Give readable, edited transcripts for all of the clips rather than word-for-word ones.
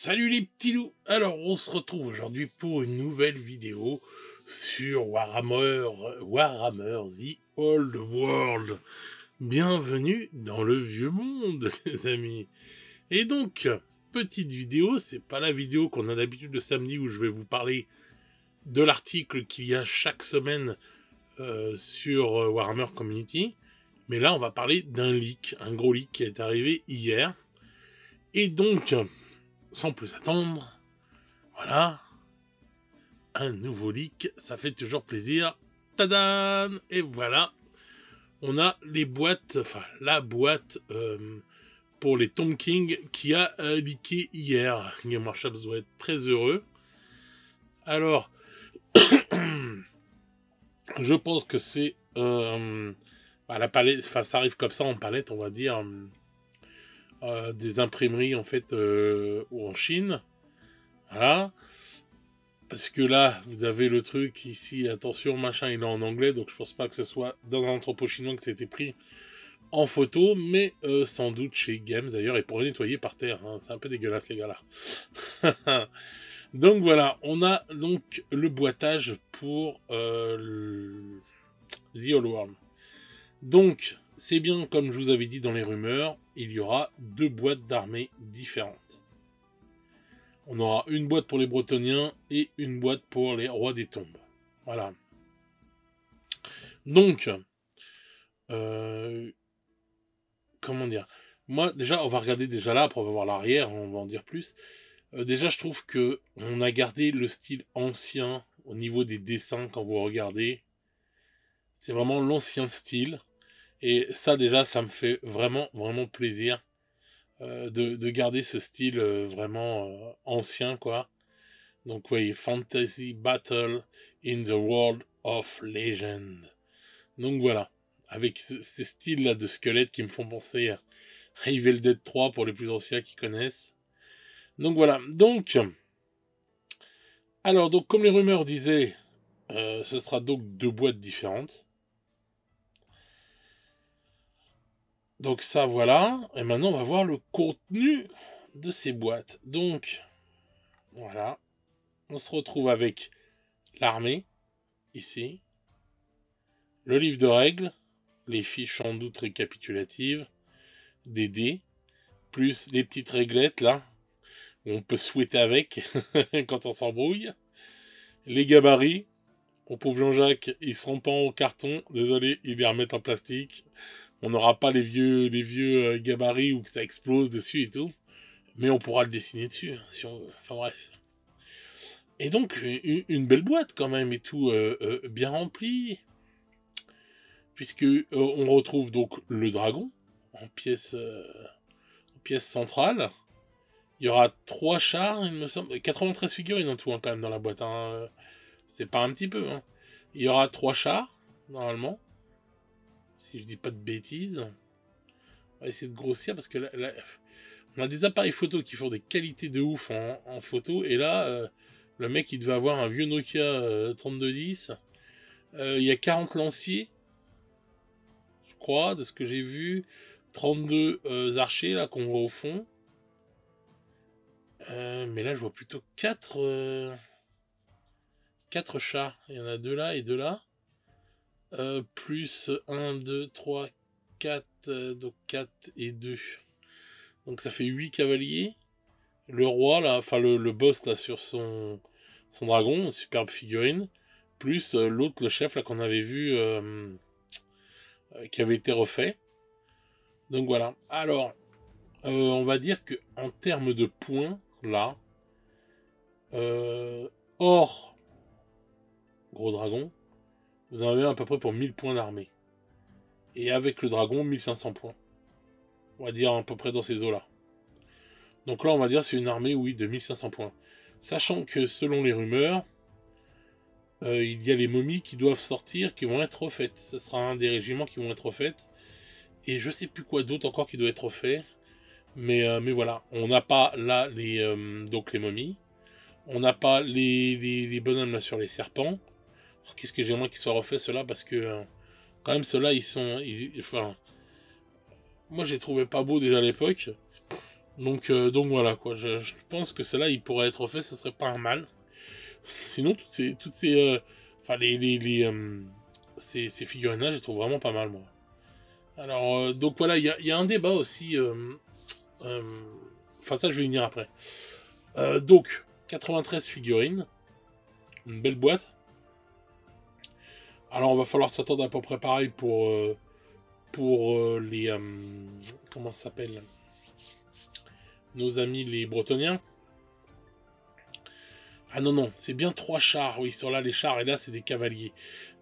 Salut les petits loups. Alors on se retrouve aujourd'hui pour une nouvelle vidéo sur Warhammer The Old World. Bienvenue dans le vieux monde les amis. Et donc, petite vidéo, c'est pas la vidéo qu'on a d'habitude le samedi où je vais vous parler de l'article qu'il y a chaque semaine sur Warhammer Community. Mais là on va parler d'un leak, un gros leak qui est arrivé hier. Et donc, sans plus attendre, voilà, un nouveau leak, ça fait toujours plaisir. Tadam! Et voilà, on a les boîtes, enfin la boîte pour les Tomb King qui a leaké hier. Game Workshop doit être très heureux. Alors, je pense que c'est la palette, enfin ça arrive comme ça en palette, on va dire. Des imprimeries en fait ou en Chine, voilà, parce que là vous avez le truc ici, attention machin, il est en anglais, donc je pense pas que ce soit dans un entrepôt chinois que ça a été pris en photo, mais sans doute chez Games d'ailleurs, et pour le nettoyer par terre, hein, c'est un peu dégueulasse les gars là. Donc voilà, on a donc le boitage pour The Old World. Donc c'est bien, comme je vous avais dit dans les rumeurs, il y aura deux boîtes d'armées différentes. On aura une boîte pour les Bretoniens et une boîte pour les Rois des Tombes. Voilà. Donc, comment dire? Moi, déjà, on va regarder déjà là, après on va voir l'arrière, on va en dire plus. Déjà, je trouve que on a gardé le style ancien au niveau des dessins quand vous regardez. C'est vraiment l'ancien style. Et ça, déjà, ça me fait vraiment, vraiment plaisir de garder ce style vraiment ancien, quoi. Donc, oui, Fantasy Battle in the World of Legend. Donc, voilà. Avec ces styles-là de squelettes qui me font penser à Evil Dead 3 pour les plus anciens qui connaissent. Donc, voilà. Donc, alors, donc, comme les rumeurs disaient, ce sera donc deux boîtes différentes. Donc ça, voilà. Et maintenant, on va voir le contenu de ces boîtes. Donc, voilà. On se retrouve avec l'armée, ici. Le livre de règles, les fiches sans doute récapitulatives, des dés, plus les petites réglettes, là, où on peut souhaiter avec, quand on s'embrouille. Les gabarits. Mon pauvre Jean-Jacques, ils sont pas en carton. Désolé, ils les remettent en plastique. On n'aura pas les vieux gabarits où ça explose dessus et tout. Mais on pourra le dessiner dessus, si on veut. Enfin bref. Et donc, une belle boîte quand même et tout, bien remplie. Puisque on retrouve donc le dragon en pièce centrale. Il y aura 3 chars, il me semble. 93 figurines en tout, hein, quand même, dans la boîte. Hein. C'est pas un petit peu. Hein. Il y aura 3 chars, normalement. Si je dis pas de bêtises. On va essayer de grossir parce que là, on a des appareils photo qui font des qualités de ouf en photo. Et là, le mec, il devait avoir un vieux Nokia 3210. Il y a 40 lanciers, je crois, de ce que j'ai vu. 32 archers, là, qu'on voit au fond. Mais là, je vois plutôt 4 chars. Il y en a 2 là et 2 là. Plus 1, 2, 3, 4. Donc 4 et 2. Donc ça fait 8 cavaliers. Le roi, là, enfin le boss, là, sur son dragon, une superbe figurine. Plus l'autre, le chef, là, qu'on avait vu, qui avait été refait. Donc voilà. Alors, on va dire que en termes de points, là, hors gros dragon, vous en avez à peu près pour 1000 points d'armée. Et avec le dragon, 1500 points. On va dire à peu près dans ces eaux-là. Donc là, on va dire c'est une armée, oui, de 1500 points. Sachant que selon les rumeurs, il y a les momies qui doivent sortir, qui vont être refaites. Ce sera un des régiments qui vont être refaites. Et je sais plus quoi d'autre encore qui doit être fait. Mais voilà, on n'a pas là donc les momies. On n'a pas les bonhommes là sur les serpents. Qu'est-ce que j'aimerais qu'ils soient refaits ceux-là, parce que quand même ceux-là ils sont... enfin, moi j'ai trouvé pas beau déjà à l'époque. Donc voilà quoi, je pense que celle-là il pourrait être fait, ce serait pas un mal. Sinon enfin ces figurines-là, je les trouve vraiment pas mal moi. Alors donc voilà, il y a un débat aussi. Euh, Enfin ça je vais y venir après. Donc 93 figurines, une belle boîte. Alors on va falloir s'attendre à peu près pareil pour les comment ça s'appelle, nos amis les Bretoniens. Ah non, non, c'est bien 3 chars, oui, ils sont là les chars, et là c'est des cavaliers.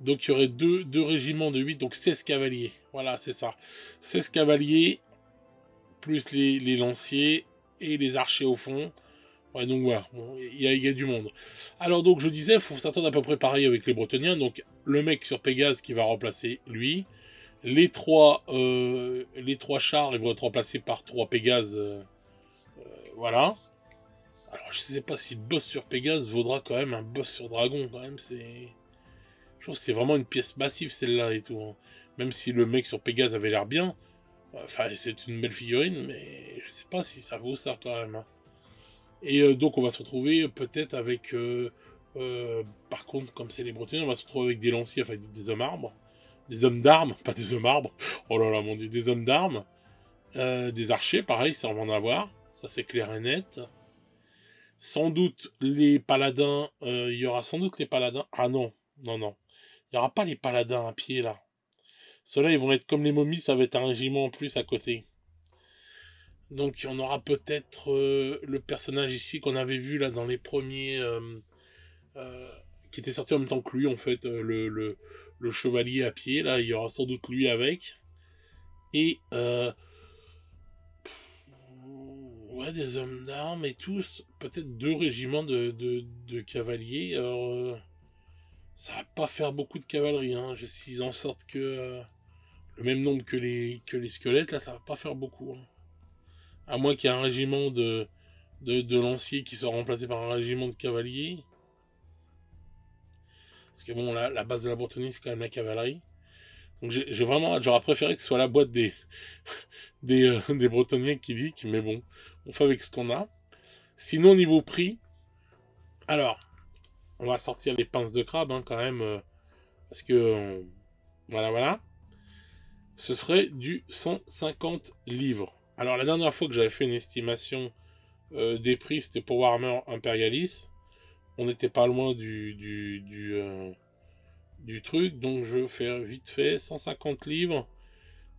Donc il y aurait deux régiments de 8, donc 16 cavaliers. Voilà, c'est ça. 16 cavaliers, plus les lanciers et les archers au fond. Ouais, donc voilà, bon, y a du monde. Alors donc je disais, il faut s'attendre à peu près pareil avec les Bretoniens. Donc le mec sur Pégase qui va remplacer lui. Les trois chars, ils vont être remplacés par 3 Pégases. Voilà. Alors, je sais pas si le boss sur Pégase vaudra quand même un boss sur Dragon, quand même, c'est... Je trouve que c'est vraiment une pièce massive, celle-là, et tout. Hein. Même si le mec sur Pégase avait l'air bien, enfin, c'est une belle figurine, mais je sais pas si ça vaut ça, quand même. Hein. Et donc, on va se retrouver peut-être avec... par contre, comme c'est les Bretons, on va se retrouver avec des lanciers, enfin, des hommes arbres. Des hommes d'armes, pas des hommes arbres. Oh là là, mon dieu, des hommes d'armes. Des archers, pareil, ça on va en avoir. Ça, c'est clair et net. Sans doute les paladins, il y aura sans doute les paladins. Ah non, non, non. Il n'y aura pas les paladins à pied là. Ceux-là, ils vont être comme les momies, ça va être un régiment en plus à côté. Donc on aura peut-être le personnage ici qu'on avait vu là dans les premiers, euh, qui était sorti en même temps que lui en fait, le chevalier à pied là, il y aura sans doute lui avec. Et ouais, des hommes d'armes et tous, peut-être 2 régiments de cavaliers. Alors, ça va pas faire beaucoup de cavalerie, hein. S'ils en sortent que le même nombre que les squelettes, là, ça va pas faire beaucoup. Hein. À moins qu'il y ait un régiment de lanciers qui soit remplacé par un régiment de cavaliers. Parce que bon, la base de la Bretagne, c'est quand même la cavalerie. Donc j'ai vraiment hâte. J'aurais préféré que ce soit la boîte des Bretoniens qui leak, mais bon, on fait avec ce qu'on a. Sinon, niveau prix, alors, on va sortir les pinces de crabe, hein, quand même, parce que, voilà, voilà. Ce serait du 150 livres. Alors, la dernière fois que j'avais fait une estimation des prix, c'était pour Warhammer Imperialis. On n'était pas loin du truc, donc je vais faire vite fait 150 livres.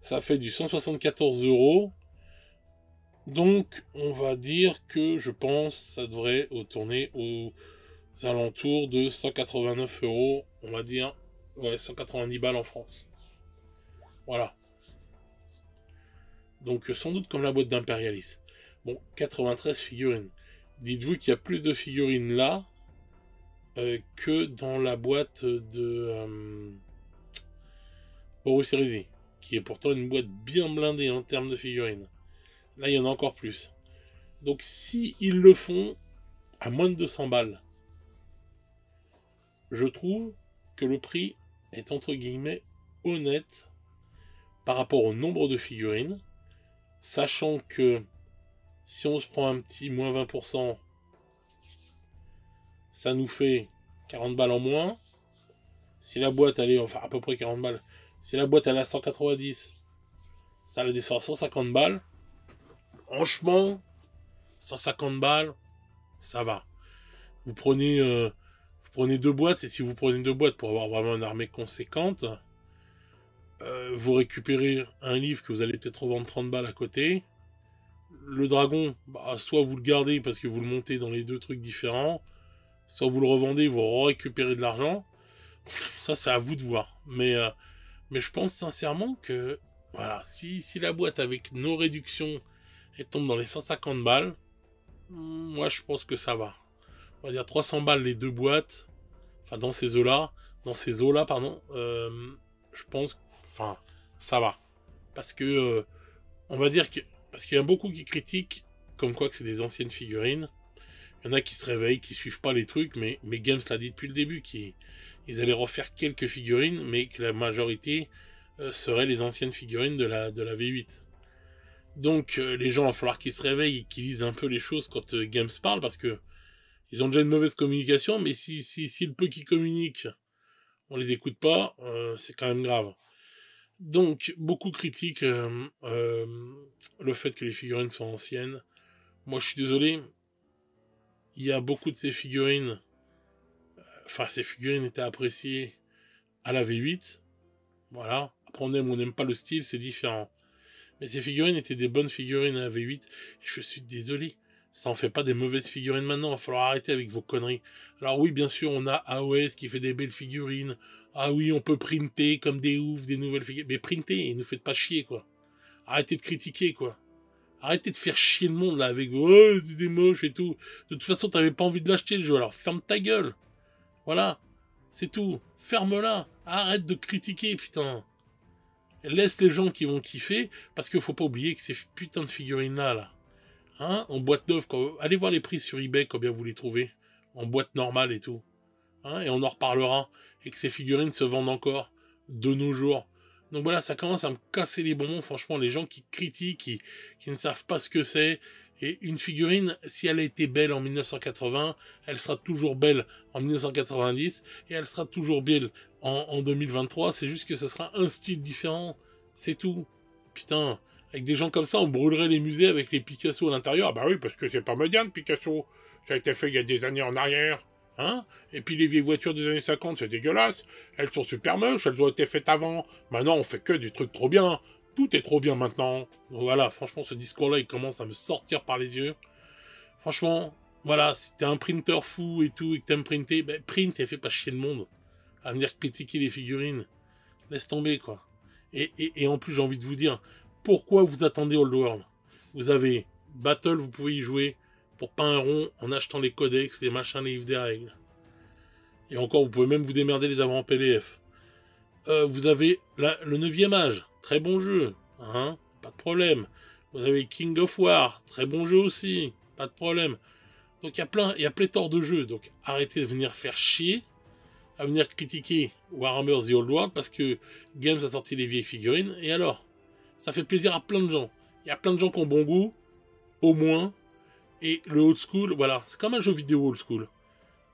Ça fait du 174 euros. Donc, on va dire que je pense ça devrait tourner aux alentours de 189 euros. On va dire, ouais, 190 balles en France. Voilà. Donc sans doute comme la boîte d'Imperialis. Bon, 93 figurines. Dites-vous qu'il y a plus de figurines là que dans la boîte de Horus Heresy, qui est pourtant une boîte bien blindée en termes de figurines. Là, il y en a encore plus. Donc si ils le font à moins de 200 balles, je trouve que le prix est entre guillemets honnête par rapport au nombre de figurines, sachant que si on se prend un petit moins 20%, ça nous fait 40 balles en moins. Si la boîte elle est, enfin à peu près 40 balles, si la boîte elle est à 190, ça la descend à 150 balles. Franchement, 150 balles, ça va. Vous prenez 2 boîtes, et si vous prenez 2 boîtes pour avoir vraiment une armée conséquente, vous récupérez un livre que vous allez peut-être revendre 30 balles à côté. Le dragon, bah, soit vous le gardez parce que vous le montez dans les 2 trucs différents, soit vous le revendez, vous récupérez de l'argent. Ça, c'est à vous de voir. Mais je pense sincèrement que, voilà, si la boîte avec nos réductions, elle tombe dans les 150 balles, moi, je pense que ça va. On va dire 300 balles les 2 boîtes, enfin, dans ces eaux-là, pardon, je pense, enfin, ça va. Parce que, on va dire que, parce qu'il y a beaucoup qui critiquent, comme quoi que c'est des anciennes figurines. Il y en a qui se réveillent, qui suivent pas les trucs, mais Games l'a dit depuis le début, qu'ils allaient refaire quelques figurines, mais que la majorité seraient les anciennes figurines de la V8. Donc les gens, il va falloir qu'ils se réveillent et qu'ils lisent un peu les choses quand Games parle, parce que ils ont déjà une mauvaise communication, mais si le peu qu'ils communiquent, on les écoute pas, c'est quand même grave. Donc, beaucoup critiquent le fait que les figurines soient anciennes. Moi, je suis désolé, il y a beaucoup de ces figurines, enfin, ces figurines étaient appréciées à la V8, voilà. Après, on aime ou on n'aime pas le style, c'est différent. Mais ces figurines étaient des bonnes figurines à la V8, et je suis désolé. Ça en fait pas des mauvaises figurines maintenant, il va falloir arrêter avec vos conneries. Alors oui, bien sûr, on a AOS qui fait des belles figurines. Ah oui, on peut printer comme des oufs, des nouvelles figurines. Mais printez, et nous faites pas chier, quoi. Arrêtez de critiquer, quoi. Arrêtez de faire chier le monde, là, avec vos, oh, c'est des moches et tout. De toute façon, t'avais pas envie de l'acheter, le jeu, alors ferme ta gueule. Voilà. C'est tout. Ferme-la. Arrête de critiquer, putain. Laisse les gens qui vont kiffer, parce qu'il faut pas oublier que ces putains de figurines-là, là, hein, en boîte neuve, allez voir les prix sur eBay, combien vous les trouvez, en boîte normale et tout, hein, et on en reparlera, et que ces figurines se vendent encore, de nos jours. Donc voilà, ça commence à me casser les bonbons, franchement, les gens qui critiquent, qui ne savent pas ce que c'est, et une figurine, si elle a été belle en 1980, elle sera toujours belle en 1990, et elle sera toujours belle en 2023, c'est juste que ce sera un style différent, c'est tout. Putain, avec des gens comme ça, on brûlerait les musées avec les Picasso à l'intérieur. Ah bah oui, parce que c'est pas moderne, Picasso. Ça a été fait il y a des années en arrière. Hein? Et puis les vieilles voitures des années 50, c'est dégueulasse. Elles sont super moches, elles ont été faites avant. Maintenant, on fait que des trucs trop bien. Tout est trop bien maintenant. Donc voilà, franchement, ce discours-là, il commence à me sortir par les yeux. Franchement, voilà, si t'es un printer fou et tout, et que t'aimes printer, ben print et fais pas chier le monde. À venir critiquer les figurines. Laisse tomber, quoi. Et en plus, j'ai envie de vous dire, pourquoi vous attendez Old World? Vous avez Battle, vous pouvez y jouer pour pas un rond en achetant les codex, les machins, les livres des règles. Et encore, vous pouvez même vous démerder les avoir en PDF. Vous avez le 9e âge, très bon jeu, hein, pas de problème. Vous avez King of War, très bon jeu aussi, pas de problème. Donc il y a pléthore de jeux, donc arrêtez de venir faire chier, à venir critiquer Warhammer The Old World parce que Games a sorti les vieilles figurines, et alors? Ça fait plaisir à plein de gens. Il y a plein de gens qui ont bon goût, au moins, et le old school, voilà, c'est comme un jeu vidéo old school.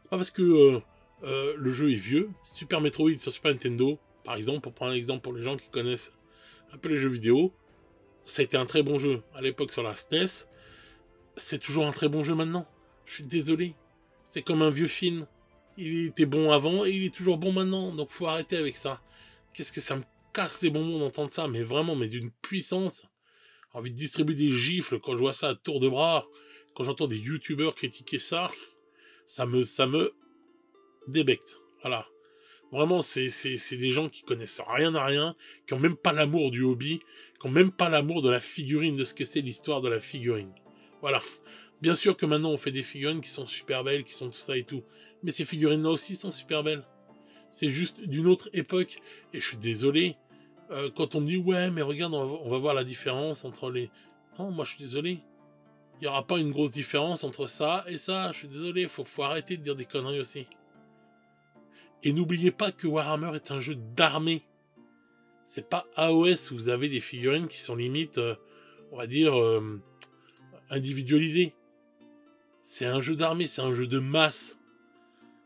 C'est pas parce que le jeu est vieux. Super Metroid sur Super Nintendo, par exemple, pour prendre un exemple pour les gens qui connaissent un peu les jeux vidéo, ça a été un très bon jeu à l'époque sur la SNES, c'est toujours un très bon jeu maintenant. Je suis désolé. C'est comme un vieux film. Il était bon avant et il est toujours bon maintenant, donc faut arrêter avec ça. Qu'est-ce que ça me casse les bonbons d'entendre ça, mais vraiment, mais d'une puissance. J'ai envie de distribuer des gifles quand je vois ça à tour de bras, quand j'entends des youtubeurs critiquer ça, ça me débecte. Voilà. Vraiment, c'est des gens qui connaissent rien à rien, qui ont même pas l'amour du hobby, qui ont même pas l'amour de la figurine, de ce que c'est l'histoire de la figurine. Voilà. Bien sûr que maintenant on fait des figurines qui sont super belles, qui sont tout ça et tout, mais ces figurines-là aussi sont super belles. C'est juste d'une autre époque, et je suis désolé, quand on me dit ouais mais regarde on va voir la différence entre les... Non, moi je suis désolé. Il n'y aura pas une grosse différence entre ça et ça, je suis désolé, faut arrêter de dire des conneries aussi. Et n'oubliez pas que Warhammer est un jeu d'armée. C'est pas AOS où vous avez des figurines qui sont limite, on va dire, individualisées. C'est un jeu d'armée, c'est un jeu de masse.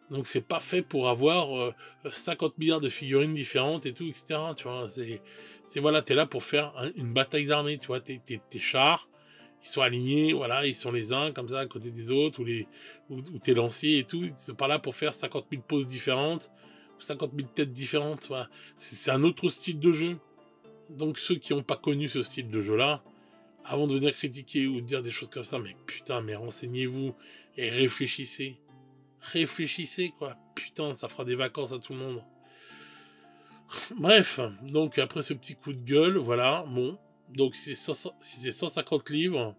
Donc c'est pas fait pour avoir 50 milliards de figurines différentes et tout, etc. Tu vois, voilà, t'es là pour faire une bataille d'armée, tu vois, tes chars, ils sont alignés, voilà, ils sont les uns comme ça à côté des autres, ou tes lanciers et tout, ils sont pas là pour faire 50 000 poses différentes, ou 50 000 têtes différentes, voilà. C'est un autre style de jeu. Donc ceux qui n'ont pas connu ce style de jeu-là, avant de venir critiquer ou de dire des choses comme ça, mais putain, mais renseignez-vous et réfléchissez. Réfléchissez, quoi. Putain, ça fera des vacances à tout le monde. Bref, donc après ce petit coup de gueule, voilà, bon. Donc si c'est 150 livres,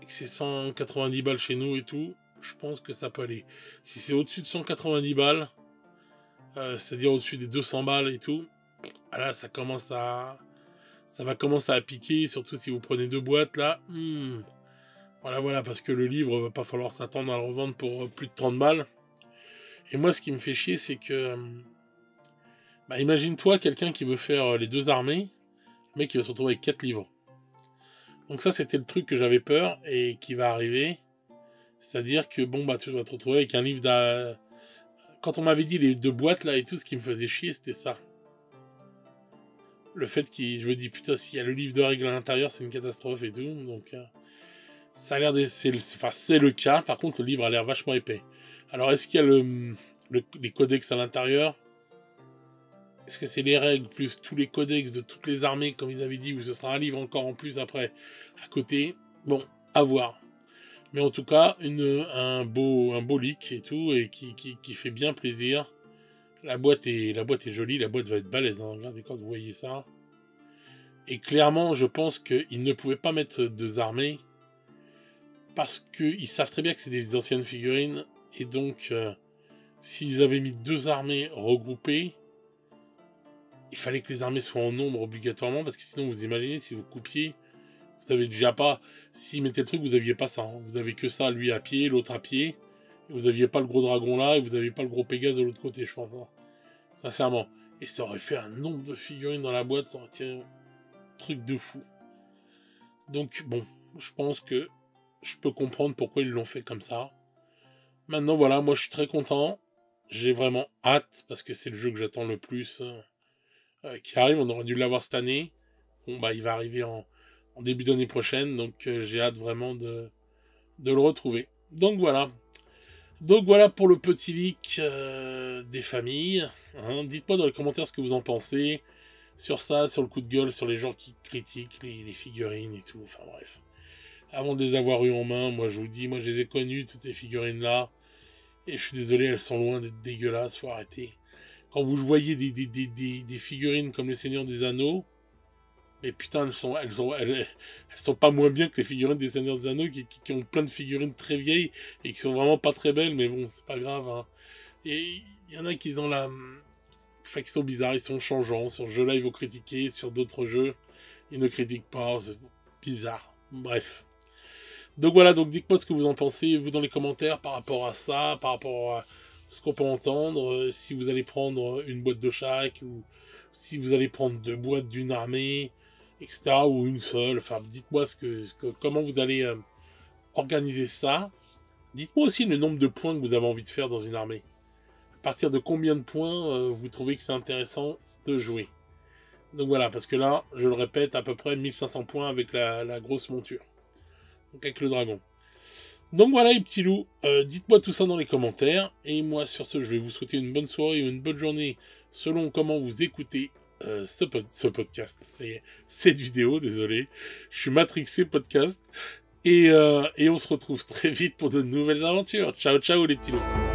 et que c'est 190 balles chez nous et tout, je pense que ça peut aller. Si c'est au-dessus de 190 balles, c'est-à-dire au-dessus des 200 balles et tout, là, ça va commencer à piquer, surtout si vous prenez 2 boîtes, là. Voilà, parce que le livre, va pas falloir s'attendre à le revendre pour plus de 30 balles. Et moi, ce qui me fait chier, c'est que... imagine-toi quelqu'un qui veut faire les deux armées, Le mec, il va se retrouver avec 4 livres. Donc ça, c'était le truc que j'avais peur et qui va arriver. C'est-à-dire que, bon, bah, tu vas te retrouver avec un livre Quand on m'avait dit les 2 boîtes, là, et tout, ce qui me faisait chier, c'était ça. Le fait je me dis, putain, s'il y a le livre de règles à l'intérieur, c'est une catastrophe et tout. Donc, ça a l'air c'est le cas. Par contre, le livre a l'air vachement épais. Alors, est-ce qu'il y a les codex à l'intérieur? Est-ce que c'est les règles plus tous les codex de toutes les armées, comme ils avaient dit, ou ce sera un livre encore en plus après, à côté? Bon, à voir. Mais en tout cas, un beau leak et tout, et qui fait bien plaisir. La boîte est jolie, la boîte va être balèze, hein. Regardez quand vous voyez ça. Et clairement, je pense qu'ils ne pouvaient pas mettre 2 armées, parce qu'ils savent très bien que c'est des anciennes figurines, et donc, s'ils avaient mis 2 armées regroupées, il fallait que les armées soient en nombre obligatoirement, parce que sinon, vous imaginez, si vous coupiez, vous avez déjà pas... S'ils mettaient le truc, vous aviez pas ça. Hein. Vous avez que ça, lui à pied, l'autre à pied. Et vous aviez pas le gros dragon là, et vous aviez pas le gros Pégase de l'autre côté, je pense. Hein. Sincèrement. Et ça aurait fait un nombre de figurines dans la boîte, ça aurait été un truc de fou. Donc, bon, je pense que je peux comprendre pourquoi ils l'ont fait comme ça. Maintenant, voilà, moi je suis très content. J'ai vraiment hâte, parce que c'est le jeu que j'attends le plus qui arrive. On aurait dû l'avoir cette année. Bon, bah, il va arriver en début d'année prochaine, donc j'ai hâte vraiment de le retrouver. Donc voilà pour le petit leak des familles. Hein. Dites-moi dans les commentaires ce que vous en pensez sur ça, sur le coup de gueule, sur les gens qui critiquent les figurines et tout. Enfin bref. Avant de les avoir eu en main, moi je vous dis, moi je les ai connues, toutes ces figurines-là. Et je suis désolé, elles sont loin d'être dégueulasses, faut arrêter. Quand vous voyez des figurines comme les Seigneurs des Anneaux, mais putain, elles sont pas moins bien que les figurines des Seigneurs des Anneaux qui ont plein de figurines très vieilles et qui sont vraiment pas très belles, mais bon, c'est pas grave. Hein. Et il y en a qui ont qui sont bizarres, ils sont changeants. Sur ce jeu-là, ils vont critiquer, sur d'autres jeux, ils ne critiquent pas, c'est bizarre. Bref. Donc voilà, donc dites-moi ce que vous en pensez, vous dans les commentaires, par rapport à ça, par rapport à ce qu'on peut entendre, si vous allez prendre une boîte de chaque, ou si vous allez prendre 2 boîtes d'une armée, etc., ou une seule. Enfin, dites-moi comment vous allez organiser ça. Dites-moi aussi le nombre de points que vous avez envie de faire dans une armée. À partir de combien de points vous trouvez que c'est intéressant de jouer. Donc voilà, parce que là, je le répète, à peu près 1500 points avec la grosse monture. Donc avec le dragon. Donc voilà les petits loups, dites-moi tout ça dans les commentaires. Et moi sur ce, je vais vous souhaiter une bonne soirée ou une bonne journée selon comment vous écoutez ce podcast. Ça y est, cette vidéo, désolé. Je suis matrixé podcast. Et on se retrouve très vite pour de nouvelles aventures. Ciao ciao les petits loups.